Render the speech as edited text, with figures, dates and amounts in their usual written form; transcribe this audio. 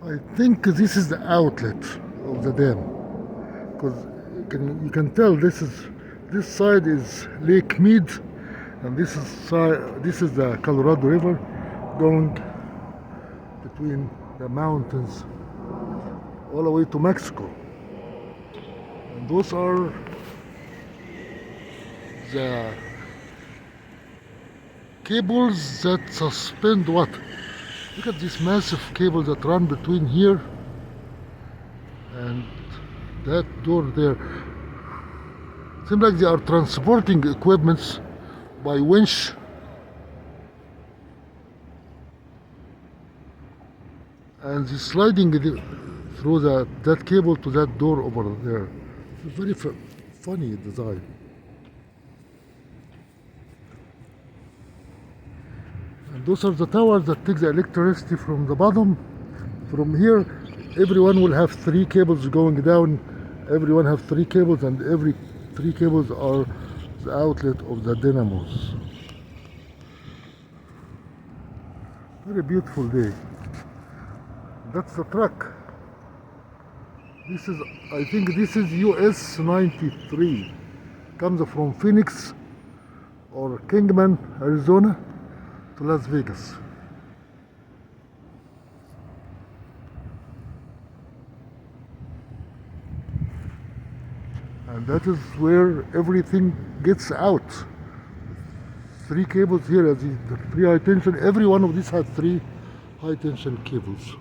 I think this is the outlet of the dam, because you can tell this side is Lake Mead, and this is the Colorado River going between the mountains all the way to Mexico. And those are the cables that suspend what? Look at these massive cables that run between here and that door there. Seems like they are transporting equipments by winch. And they're sliding it through that cable to that door over there. It's a very funny design. And those are the towers that take the electricity from the bottom. From here, everyone will have 3 cables going down. Everyone have 3 cables, and every 3 cables are the outlet of the dynamos. Very beautiful day. That's the truck. I think this is US-93. Comes from Phoenix or Kingman, Arizona to Las Vegas. And that is where everything gets out. 3 cables here, the 3 high tension. Every one of these had 3 high tension cables.